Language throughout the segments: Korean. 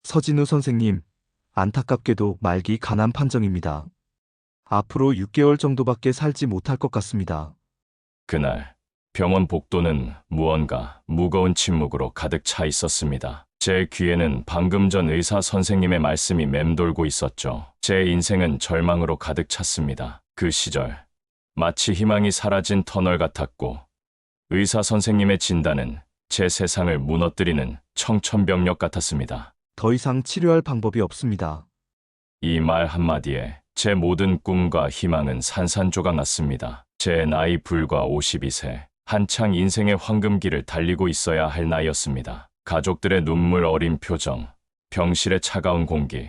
서진우 선생님, 안타깝게도 말기 가난 판정입니다. 앞으로 6개월 정도밖에 살지 못할 것 같습니다. 그날 병원 복도는 무언가 무거운 침묵으로 가득 차 있었습니다. 제 귀에는 방금 전 의사 선생님의 말씀이 맴돌고 있었죠. 제 인생은 절망으로 가득 찼습니다. 그 시절 마치 희망이 사라진 터널 같았고 의사 선생님의 진단은 제 세상을 무너뜨리는 청천벽력 같았습니다. 더 이상 치료할 방법이 없습니다. 이 말 한마디에 제 모든 꿈과 희망은 산산조각 났습니다. 제 나이 불과 52세, 한창 인생의 황금기를 달리고 있어야 할 나이였습니다. 가족들의 눈물 어린 표정, 병실의 차가운 공기,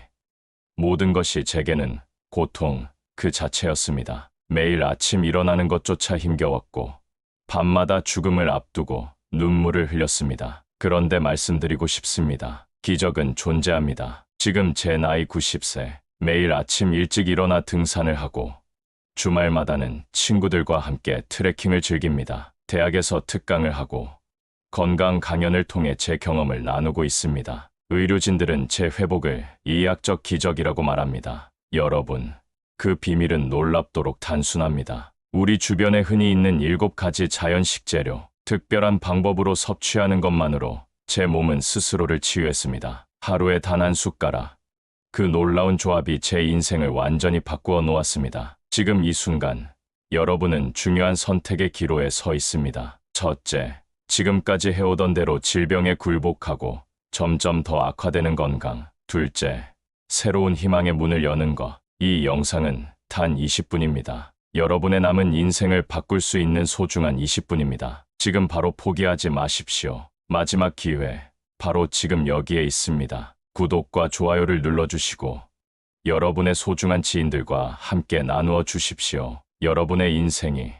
모든 것이 제게는 고통 그 자체였습니다. 매일 아침 일어나는 것조차 힘겨웠고 밤마다 죽음을 앞두고 눈물을 흘렸습니다. 그런데 말씀드리고 싶습니다. 기적은 존재합니다. 지금 제 나이 90세, 매일 아침 일찍 일어나 등산을 하고 주말마다는 친구들과 함께 트레킹을 즐깁니다. 대학에서 특강을 하고 건강 강연을 통해 제 경험을 나누고 있습니다. 의료진들은 제 회복을 이학적 기적이라고 말합니다. 여러분, 그 비밀은 놀랍도록 단순합니다. 우리 주변에 흔히 있는 7가지 자연 식재료, 특별한 방법으로 섭취하는 것만으로 제 몸은 스스로를 치유했습니다. 하루에 단 한 숟가락. 그 놀라운 조합이 제 인생을 완전히 바꾸어 놓았습니다. 지금 이 순간, 여러분은 중요한 선택의 기로에 서 있습니다. 첫째, 지금까지 해오던 대로 질병에 굴복하고 점점 더 악화되는 건강. 둘째, 새로운 희망의 문을 여는 것. 이 영상은 단 20분입니다. 여러분의 남은 인생을 바꿀 수 있는 소중한 20분입니다. 지금 바로 포기하지 마십시오. 마지막 기회, 바로 지금 여기에 있습니다. 구독과 좋아요를 눌러주시고 여러분의 소중한 지인들과 함께 나누어 주십시오. 여러분의 인생이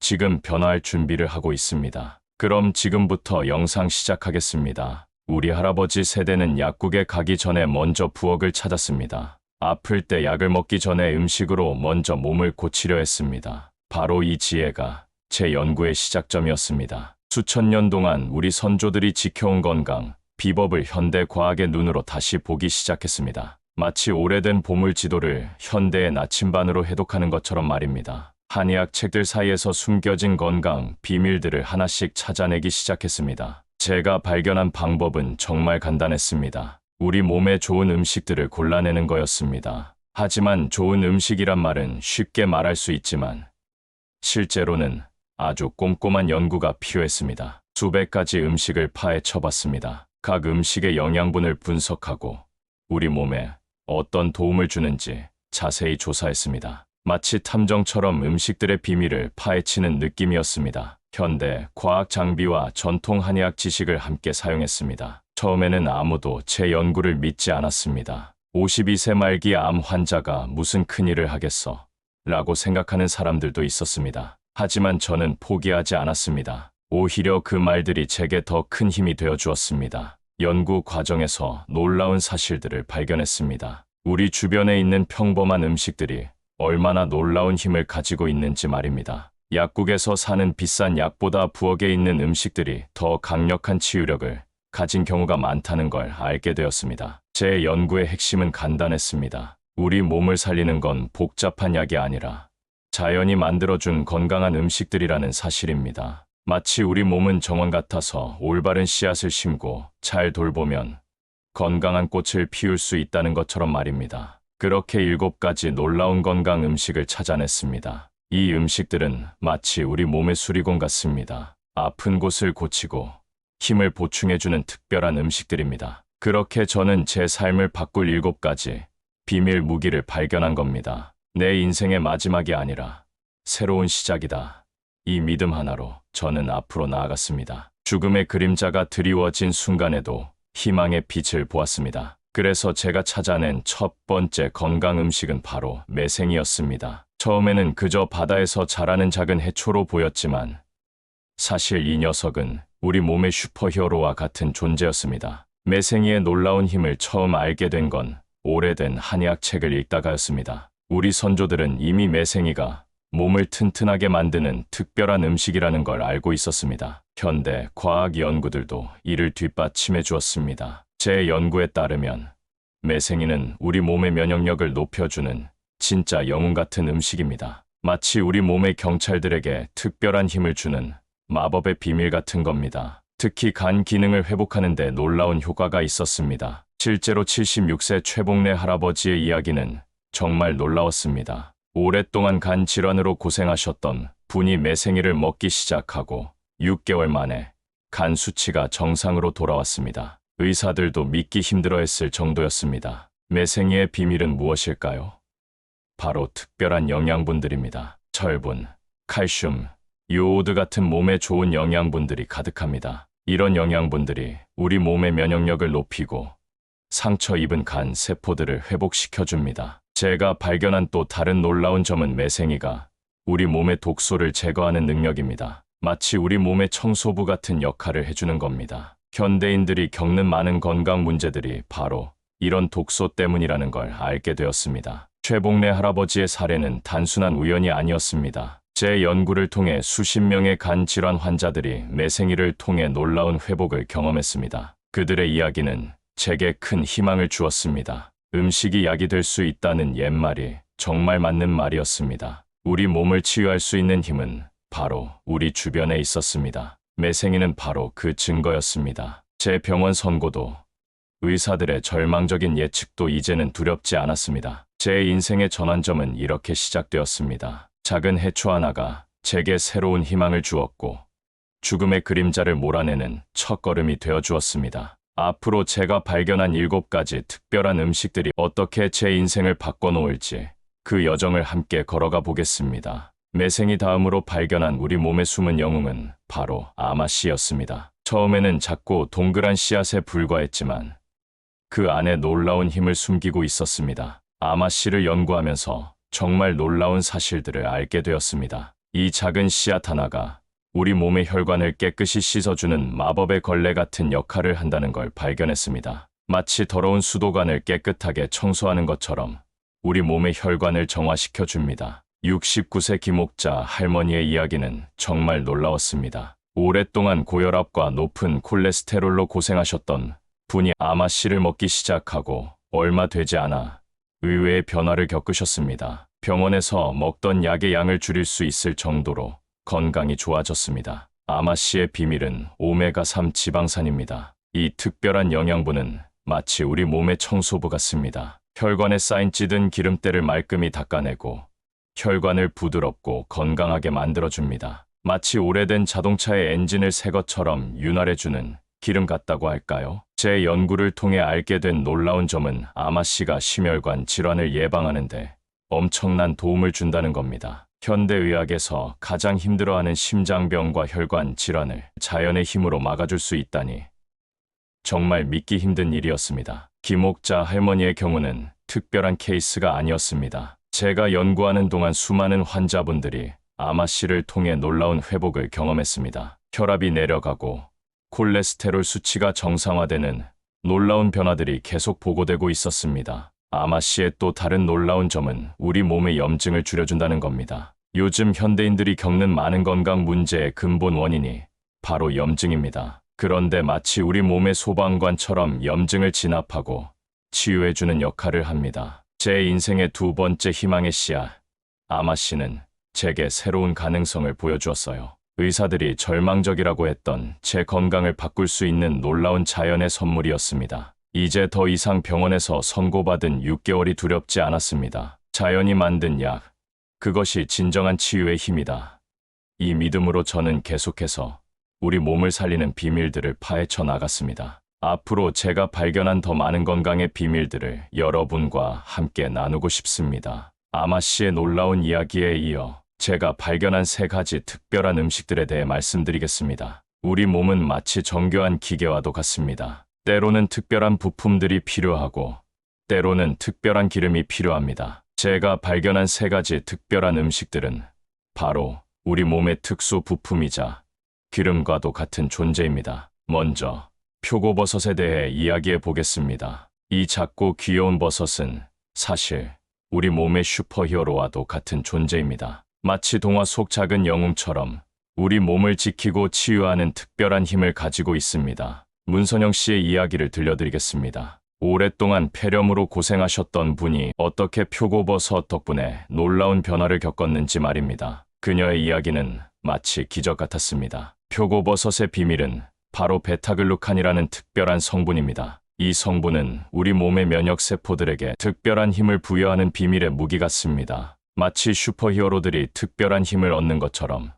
지금 변화할 준비를 하고 있습니다. 그럼 지금부터 영상 시작하겠습니다. 우리 할아버지 세대는 약국에 가기 전에 먼저 부엌을 찾았습니다. 아플 때 약을 먹기 전에 음식으로 먼저 몸을 고치려 했습니다. 바로 이 지혜가 제 연구의 시작점이었습니다. 수천 년 동안 우리 선조들이 지켜온 건강, 비법을 현대 과학의 눈으로 다시 보기 시작했습니다. 마치 오래된 보물 지도를 현대의 나침반으로 해독하는 것처럼 말입니다. 한의학 책들 사이에서 숨겨진 건강 비밀들을 하나씩 찾아내기 시작했습니다. 제가 발견한 방법은 정말 간단했습니다. 우리 몸에 좋은 음식들을 골라내는 거였습니다. 하지만 좋은 음식이란 말은 쉽게 말할 수 있지만 실제로는 아주 꼼꼼한 연구가 필요했습니다. 수백 가지 음식을 파헤쳐봤습니다. 각 음식의 영양분을 분석하고 우리 몸에 어떤 도움을 주는지 자세히 조사했습니다. 마치 탐정처럼 음식들의 비밀을 파헤치는 느낌이었습니다. 현대 과학 장비와 전통 한의학 지식을 함께 사용했습니다. 처음에는 아무도 제 연구를 믿지 않았습니다. 52세 말기 암 환자가 무슨 큰일을 하겠어? 라고 생각하는 사람들도 있었습니다. 하지만 저는 포기하지 않았습니다. 오히려 그 말들이 제게 더 큰 힘이 되어 주었습니다. 연구 과정에서 놀라운 사실들을 발견했습니다. 우리 주변에 있는 평범한 음식들이 얼마나 놀라운 힘을 가지고 있는지 말입니다. 약국에서 사는 비싼 약보다 부엌에 있는 음식들이 더 강력한 치유력을 가진 경우가 많다는 걸 알게 되었습니다. 제 연구의 핵심은 간단했습니다. 우리 몸을 살리는 건 복잡한 약이 아니라 자연이 만들어준 건강한 음식들이라는 사실입니다. 마치 우리 몸은 정원 같아서 올바른 씨앗을 심고 잘 돌보면 건강한 꽃을 피울 수 있다는 것처럼 말입니다. 그렇게 7가지 놀라운 건강 음식을 찾아냈습니다. 이 음식들은 마치 우리 몸의 수리공 같습니다. 아픈 곳을 고치고 힘을 보충해주는 특별한 음식들입니다. 그렇게 저는 제 삶을 바꿀 7가지 비밀 무기를 발견한 겁니다. 내 인생의 마지막이 아니라 새로운 시작이다. 이 믿음 하나로 저는 앞으로 나아갔습니다. 죽음의 그림자가 드리워진 순간에도 희망의 빛을 보았습니다. 그래서 제가 찾아낸 첫 번째 건강 음식은 바로 매생이였습니다. 처음에는 그저 바다에서 자라는 작은 해초로 보였지만 사실 이 녀석은 우리 몸의 슈퍼히어로와 같은 존재였습니다. 매생이의 놀라운 힘을 처음 알게 된 건 오래된 한의학 책을 읽다가였습니다. 우리 선조들은 이미 매생이가 몸을 튼튼하게 만드는 특별한 음식이라는 걸 알고 있었습니다. 현대 과학 연구들도 이를 뒷받침해 주었습니다. 제 연구에 따르면 매생이는 우리 몸의 면역력을 높여주는 진짜 영웅 같은 음식입니다. 마치 우리 몸의 경찰들에게 특별한 힘을 주는 마법의 비밀 같은 겁니다. 특히 간 기능을 회복하는 데 놀라운 효과가 있었습니다. 실제로 76세 최봉래 할아버지의 이야기는 정말 놀라웠습니다. 오랫동안 간 질환으로 고생하셨던 분이 매생이를 먹기 시작하고 6개월 만에 간 수치가 정상으로 돌아왔습니다. 의사들도 믿기 힘들어했을 정도였습니다. 매생이의 비밀은 무엇일까요? 바로 특별한 영양분들입니다. 철분, 칼슘, 요오드 같은 몸에 좋은 영양분들이 가득합니다. 이런 영양분들이 우리 몸의 면역력을 높이고 상처 입은 간 세포들을 회복시켜줍니다. 제가 발견한 또 다른 놀라운 점은 매생이가 우리 몸의 독소를 제거하는 능력입니다. 마치 우리 몸의 청소부 같은 역할을 해주는 겁니다. 현대인들이 겪는 많은 건강 문제들이 바로 이런 독소 때문이라는 걸 알게 되었습니다. 최봉래 할아버지의 사례는 단순한 우연이 아니었습니다. 제 연구를 통해 수십 명의 간 질환 환자들이 매생이를 통해 놀라운 회복을 경험했습니다. 그들의 이야기는 제게 큰 희망을 주었습니다. 음식이 약이 될 수 있다는 옛말이 정말 맞는 말이었습니다. 우리 몸을 치유할 수 있는 힘은 바로 우리 주변에 있었습니다. 매생이는 바로 그 증거였습니다. 제 병원 선고도 의사들의 절망적인 예측도 이제는 두렵지 않았습니다. 제 인생의 전환점은 이렇게 시작되었습니다. 작은 해초 하나가 제게 새로운 희망을 주었고 죽음의 그림자를 몰아내는 첫걸음이 되어주었습니다. 앞으로 제가 발견한 7가지 특별한 음식들이 어떻게 제 인생을 바꿔놓을지 그 여정을 함께 걸어가 보겠습니다. 매생이 다음으로 발견한 우리 몸의 숨은 영웅은 바로 아마씨였습니다. 처음에는 작고 동그란 씨앗에 불과했지만 그 안에 놀라운 힘을 숨기고 있었습니다. 아마씨를 연구하면서 정말 놀라운 사실들을 알게 되었습니다. 이 작은 씨앗 하나가 우리 몸의 혈관을 깨끗이 씻어주는 마법의 걸레 같은 역할을 한다는 걸 발견했습니다. 마치 더러운 수도관을 깨끗하게 청소하는 것처럼 우리 몸의 혈관을 정화시켜 줍니다. 69세 김옥자 할머니의 이야기는 정말 놀라웠습니다. 오랫동안 고혈압과 높은 콜레스테롤로 고생하셨던 분이 아마씨를 먹기 시작하고 얼마 되지 않아 의외의 변화를 겪으셨습니다. 병원에서 먹던 약의 양을 줄일 수 있을 정도로 건강이 좋아졌습니다. 아마씨의 비밀은 오메가3 지방산입니다. 이 특별한 영양분은 마치 우리 몸의 청소부 같습니다. 혈관에 쌓인 찌든 기름때를 말끔히 닦아내고 혈관을 부드럽고 건강하게 만들어줍니다. 마치 오래된 자동차의 엔진을 새 것처럼 윤활해주는 기름 같다고 할까요? 제 연구를 통해 알게 된 놀라운 점은 아마씨가 심혈관 질환을 예방하는데 엄청난 도움을 준다는 겁니다. 현대의학에서 가장 힘들어하는 심장병과 혈관 질환을 자연의 힘으로 막아줄 수 있다니 정말 믿기 힘든 일이었습니다. 김옥자 할머니의 경우는 특별한 케이스가 아니었습니다. 제가 연구하는 동안 수많은 환자분들이 아마씨를 통해 놀라운 회복을 경험했습니다. 혈압이 내려가고 콜레스테롤 수치가 정상화되는 놀라운 변화들이 계속 보고되고 있었습니다. 아마씨의 또 다른 놀라운 점은 우리 몸의 염증을 줄여준다는 겁니다. 요즘 현대인들이 겪는 많은 건강 문제의 근본 원인이 바로 염증입니다. 그런데 마치 우리 몸의 소방관처럼 염증을 진압하고 치유해주는 역할을 합니다. 제 인생의 두 번째 희망의 씨앗, 아마씨는 제게 새로운 가능성을 보여주었어요. 의사들이 절망적이라고 했던 제 건강을 바꿀 수 있는 놀라운 자연의 선물이었습니다. 이제 더 이상 병원에서 선고받은 6개월이 두렵지 않았습니다. 자연이 만든 약, 그것이 진정한 치유의 힘이다. 이 믿음으로 저는 계속해서 우리 몸을 살리는 비밀들을 파헤쳐 나갔습니다. 앞으로 제가 발견한 더 많은 건강의 비밀들을 여러분과 함께 나누고 싶습니다. 아마씨의 놀라운 이야기에 이어 제가 발견한 3가지 특별한 음식들에 대해 말씀드리겠습니다. 우리 몸은 마치 정교한 기계와도 같습니다. 때로는 특별한 부품들이 필요하고 때로는 특별한 기름이 필요합니다. 제가 발견한 3가지 특별한 음식들은 바로 우리 몸의 특수 부품이자 기름과도 같은 존재입니다. 먼저 표고버섯에 대해 이야기해 보겠습니다. 이 작고 귀여운 버섯은 사실 우리 몸의 슈퍼히어로와도 같은 존재입니다. 마치 동화 속 작은 영웅처럼 우리 몸을 지키고 치유하는 특별한 힘을 가지고 있습니다. 문선영 씨의 이야기를 들려드리겠습니다. 오랫동안 폐렴으로 고생하셨던 분이 어떻게 표고버섯 덕분에 놀라운 변화를 겪었는지 말입니다. 그녀의 이야기는 마치 기적 같았습니다. 표고버섯의 비밀은 바로 베타글루칸이라는 특별한 성분입니다. 이 성분은 우리 몸의 면역세포들에게 특별한 힘을 부여하는 비밀의 무기 같습니다. 마치 슈퍼히어로들이 특별한 힘을 얻는 것처럼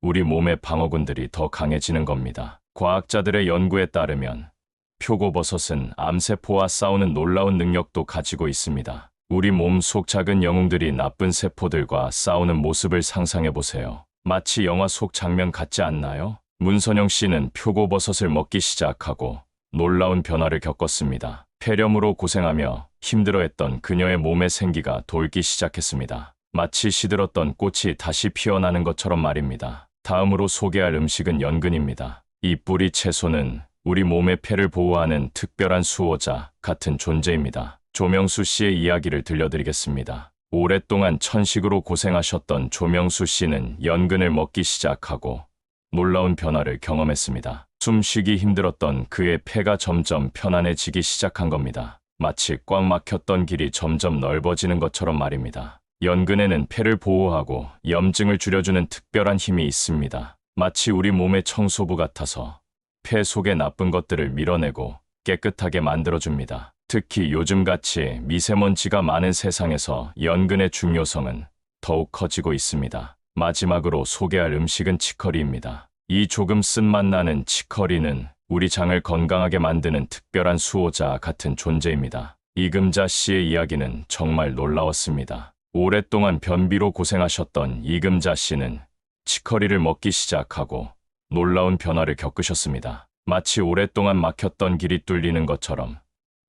우리 몸의 방어군들이 더 강해지는 겁니다. 과학자들의 연구에 따르면 표고버섯은 암세포와 싸우는 놀라운 능력도 가지고 있습니다. 우리 몸 속 작은 영웅들이 나쁜 세포들과 싸우는 모습을 상상해 보세요. 마치 영화 속 장면 같지 않나요? 문선영 씨는 표고버섯을 먹기 시작하고 놀라운 변화를 겪었습니다. 폐렴으로 고생하며 힘들어했던 그녀의 몸의 생기가 돌기 시작했습니다. 마치 시들었던 꽃이 다시 피어나는 것처럼 말입니다. 다음으로 소개할 음식은 연근입니다. 이 뿌리 채소는 우리 몸의 폐를 보호하는 특별한 수호자 같은 존재입니다. 조명수 씨의 이야기를 들려드리겠습니다. 오랫동안 천식으로 고생하셨던 조명수 씨는 연근을 먹기 시작하고 놀라운 변화를 경험했습니다. 숨쉬기 힘들었던 그의 폐가 점점 편안해지기 시작한 겁니다. 마치 꽉 막혔던 길이 점점 넓어지는 것처럼 말입니다. 연근에는 폐를 보호하고 염증을 줄여주는 특별한 힘이 있습니다. 마치 우리 몸의 청소부 같아서 폐 속의 나쁜 것들을 밀어내고 깨끗하게 만들어줍니다. 특히 요즘같이 미세먼지가 많은 세상에서 연근의 중요성은 더욱 커지고 있습니다. 마지막으로 소개할 음식은 치커리입니다. 이 조금 쓴맛 나는 치커리는 우리 장을 건강하게 만드는 특별한 수호자 같은 존재입니다. 이금자 씨의 이야기는 정말 놀라웠습니다. 오랫동안 변비로 고생하셨던 이금자 씨는 치커리를 먹기 시작하고 놀라운 변화를 겪으셨습니다. 마치 오랫동안 막혔던 길이 뚫리는 것처럼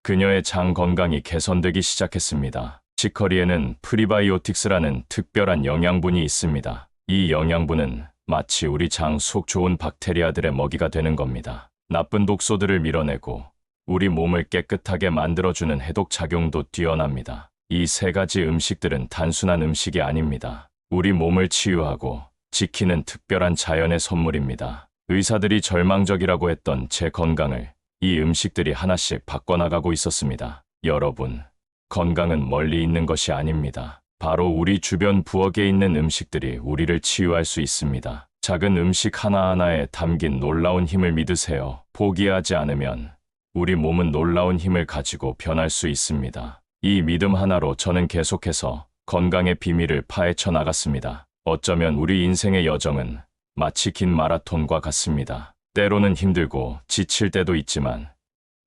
그녀의 장 건강이 개선되기 시작했습니다. 치커리에는 프리바이오틱스라는 특별한 영양분이 있습니다. 이 영양분은 마치 우리 장 속 좋은 박테리아들의 먹이가 되는 겁니다. 나쁜 독소들을 밀어내고 우리 몸을 깨끗하게 만들어주는 해독 작용도 뛰어납니다. 이 세 가지 음식들은 단순한 음식이 아닙니다. 우리 몸을 치유하고 지키는 특별한 자연의 선물입니다. 의사들이 절망적이라고 했던 제 건강을 이 음식들이 하나씩 바꿔나가고 있었습니다. 여러분, 건강은 멀리 있는 것이 아닙니다. 바로 우리 주변 부엌에 있는 음식들이 우리를 치유할 수 있습니다. 작은 음식 하나하나에 담긴 놀라운 힘을 믿으세요. 포기하지 않으면 우리 몸은 놀라운 힘을 가지고 변할 수 있습니다. 이 믿음 하나로 저는 계속해서 건강의 비밀을 파헤쳐 나갔습니다. 어쩌면 우리 인생의 여정은 마치 긴 마라톤과 같습니다. 때로는 힘들고 지칠 때도 있지만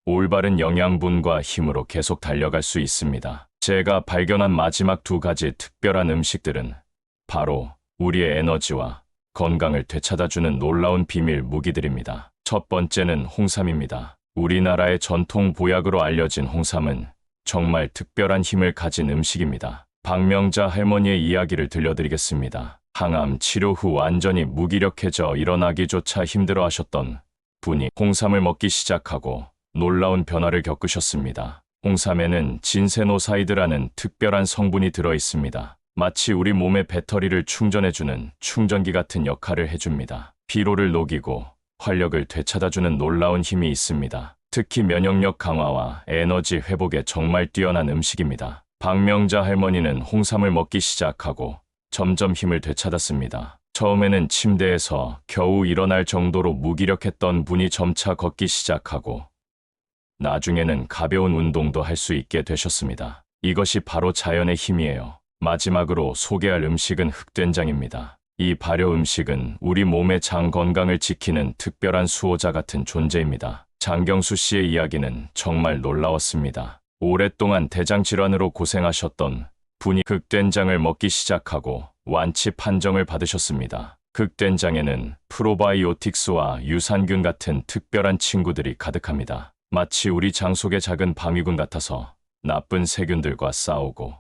올바른 영양분과 힘으로 계속 달려갈 수 있습니다. 제가 발견한 마지막 두 가지 특별한 음식들은 바로 우리의 에너지와 건강을 되찾아주는 놀라운 비밀 무기들입니다. 첫 번째는 홍삼입니다. 우리나라의 전통 보약으로 알려진 홍삼은 정말 특별한 힘을 가진 음식입니다. 박명자 할머니의 이야기를 들려드리겠습니다. 항암 치료 후 완전히 무기력해져 일어나기조차 힘들어하셨던 분이 홍삼을 먹기 시작하고 놀라운 변화를 겪으셨습니다. 홍삼에는 진세노사이드라는 특별한 성분이 들어있습니다. 마치 우리 몸의 배터리를 충전해주는 충전기 같은 역할을 해줍니다. 피로를 녹이고 활력을 되찾아주는 놀라운 힘이 있습니다. 특히 면역력 강화와 에너지 회복에 정말 뛰어난 음식입니다. 박명자 할머니는 홍삼을 먹기 시작하고 점점 힘을 되찾았습니다. 처음에는 침대에서 겨우 일어날 정도로 무기력했던 분이 점차 걷기 시작하고 나중에는 가벼운 운동도 할 수 있게 되셨습니다. 이것이 바로 자연의 힘이에요. 마지막으로 소개할 음식은 흑된장입니다. 이 발효 음식은 우리 몸의 장 건강을 지키는 특별한 수호자 같은 존재입니다. 장경수 씨의 이야기는 정말 놀라웠습니다. 오랫동안 대장 질환으로 고생하셨던 분이 흑된장을 먹기 시작하고 완치 판정을 받으셨습니다. 흑된장에는 프로바이오틱스와 유산균 같은 특별한 친구들이 가득합니다. 마치 우리 장 속의 작은 방위군 같아서 나쁜 세균들과 싸우고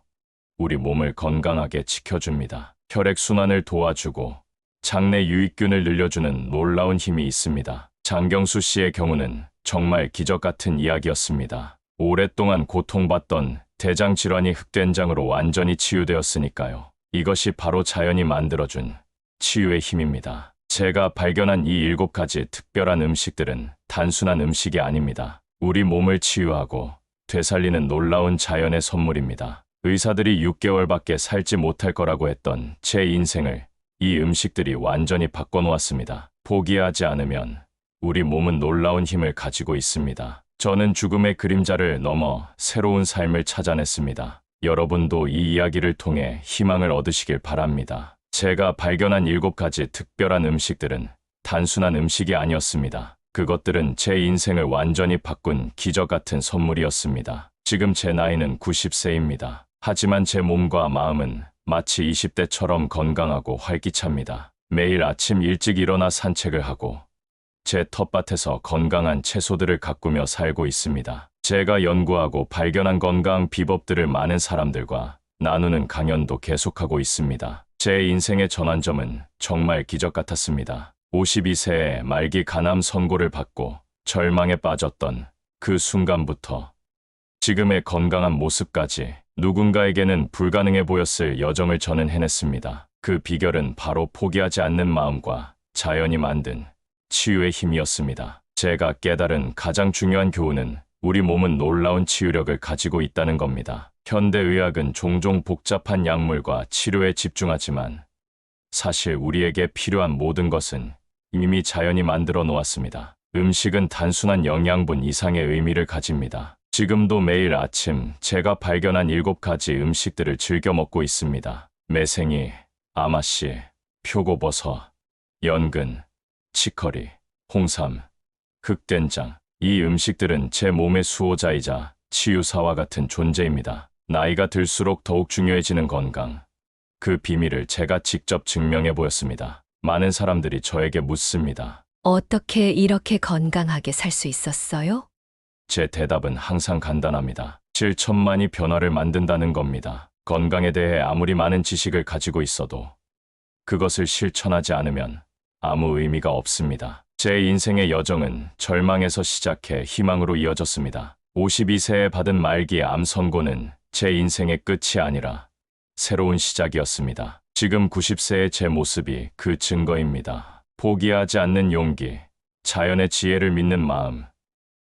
우리 몸을 건강하게 지켜줍니다. 혈액순환을 도와주고 장내 유익균을 늘려주는 놀라운 힘이 있습니다. 장경수 씨의 경우는 정말 기적 같은 이야기였습니다. 오랫동안 고통받던 대장 질환이 흑된장으로 완전히 치유되었으니까요. 이것이 바로 자연이 만들어준 치유의 힘입니다. 제가 발견한 이 7가지 특별한 음식들은 단순한 음식이 아닙니다. 우리 몸을 치유하고 되살리는 놀라운 자연의 선물입니다. 의사들이 6개월밖에 살지 못할 거라고 했던 제 인생을 이 음식들이 완전히 바꿔놓았습니다. 포기하지 않으면 우리 몸은 놀라운 힘을 가지고 있습니다. 저는 죽음의 그림자를 넘어 새로운 삶을 찾아냈습니다. 여러분도 이 이야기를 통해 희망을 얻으시길 바랍니다. 제가 발견한 7가지 특별한 음식들은 단순한 음식이 아니었습니다. 그것들은 제 인생을 완전히 바꾼 기적 같은 선물이었습니다. 지금 제 나이는 90세입니다. 하지만 제 몸과 마음은 마치 20대처럼 건강하고 활기찹니다. 매일 아침 일찍 일어나 산책을 하고 제 텃밭에서 건강한 채소들을 가꾸며 살고 있습니다. 제가 연구하고 발견한 건강 비법들을 많은 사람들과 나누는 강연도 계속하고 있습니다. 제 인생의 전환점은 정말 기적 같았습니다. 52세에 말기 간암 선고를 받고 절망에 빠졌던 그 순간부터 지금의 건강한 모습까지 누군가에게는 불가능해 보였을 여정을 저는 해냈습니다. 그 비결은 바로 포기하지 않는 마음과 자연이 만든 치유의 힘이었습니다. 제가 깨달은 가장 중요한 교훈은 우리 몸은 놀라운 치유력을 가지고 있다는 겁니다. 현대의학은 종종 복잡한 약물과 치료에 집중하지만 사실 우리에게 필요한 모든 것은 이미 자연이 만들어 놓았습니다. 음식은 단순한 영양분 이상의 의미를 가집니다. 지금도 매일 아침 제가 발견한 7가지 음식들을 즐겨 먹고 있습니다. 매생이, 아마씨, 표고버섯, 연근, 치커리, 홍삼, 흑된장. 이 음식들은 제 몸의 수호자이자 치유사와 같은 존재입니다. 나이가 들수록 더욱 중요해지는 건강. 그 비밀을 제가 직접 증명해 보였습니다. 많은 사람들이 저에게 묻습니다. 어떻게 이렇게 건강하게 살 수 있었어요? 제 대답은 항상 간단합니다. 실천만이 변화를 만든다는 겁니다. 건강에 대해 아무리 많은 지식을 가지고 있어도 그것을 실천하지 않으면 아무 의미가 없습니다. 제 인생의 여정은 절망에서 시작해 희망으로 이어졌습니다. 52세에 받은 말기 암 선고는 제 인생의 끝이 아니라 새로운 시작이었습니다. 지금 90세의 제 모습이 그 증거입니다. 포기하지 않는 용기, 자연의 지혜를 믿는 마음,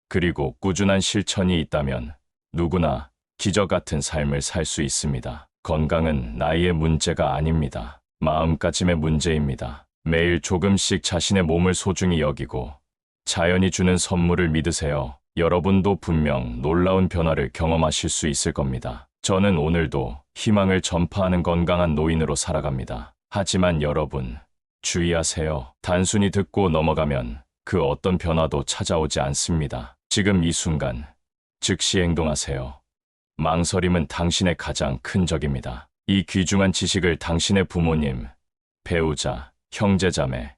그리고 꾸준한 실천이 있다면 누구나 기적 같은 삶을 살 수 있습니다. 건강은 나이의 문제가 아닙니다. 마음가짐의 문제입니다. 매일 조금씩 자신의 몸을 소중히 여기고 자연이 주는 선물을 믿으세요. 여러분도 분명 놀라운 변화를 경험하실 수 있을 겁니다. 저는 오늘도 희망을 전파하는 건강한 노인으로 살아갑니다. 하지만 여러분, 주의하세요. 단순히 듣고 넘어가면 그 어떤 변화도 찾아오지 않습니다. 지금 이 순간, 즉시 행동하세요. 망설임은 당신의 가장 큰 적입니다. 이 귀중한 지식을 당신의 부모님, 배우자, 형제자매,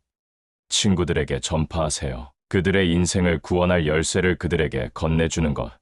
친구들에게 전파하세요. 그들의 인생을 구원할 열쇠를 그들에게 건네주는 것.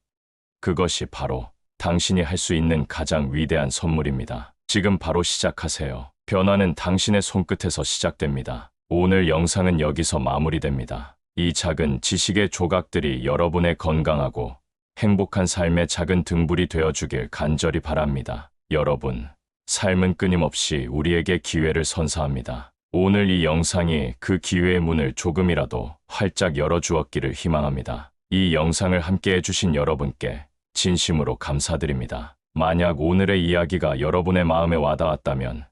그것이 바로 당신이 할 수 있는 가장 위대한 선물입니다. 지금 바로 시작하세요. 변화는 당신의 손끝에서 시작됩니다. 오늘 영상은 여기서 마무리됩니다. 이 작은 지식의 조각들이 여러분의 건강하고 행복한 삶의 작은 등불이 되어주길 간절히 바랍니다. 여러분, 삶은 끊임없이 우리에게 기회를 선사합니다. 오늘 이 영상이 그 기회의 문을 조금이라도 활짝 열어주었기를 희망합니다. 이 영상을 함께 해주신 여러분께 진심으로 감사드립니다. 만약 오늘의 이야기가 여러분의 마음에 와닿았다면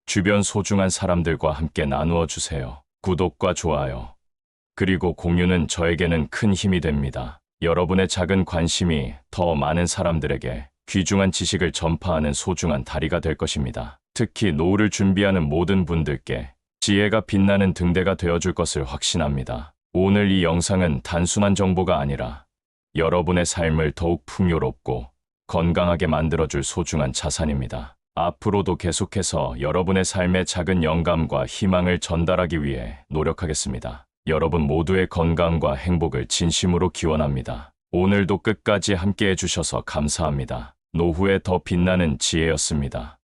주변 소중한 사람들과 함께 나누어 주세요. 구독과 좋아요, 그리고 공유는 저에게는 큰 힘이 됩니다. 여러분의 작은 관심이 더 많은 사람들에게 귀중한 지식을 전파하는 소중한 다리가 될 것입니다. 특히 노후를 준비하는 모든 분들께 지혜가 빛나는 등대가 되어줄 것을 확신합니다. 오늘 이 영상은 단순한 정보가 아니라 여러분의 삶을 더욱 풍요롭고 건강하게 만들어줄 소중한 자산입니다. 앞으로도 계속해서 여러분의 삶에 작은 영감과 희망을 전달하기 위해 노력하겠습니다. 여러분 모두의 건강과 행복을 진심으로 기원합니다. 오늘도 끝까지 함께 해주셔서 감사합니다. 노후에 더 빛나는 지혜였습니다.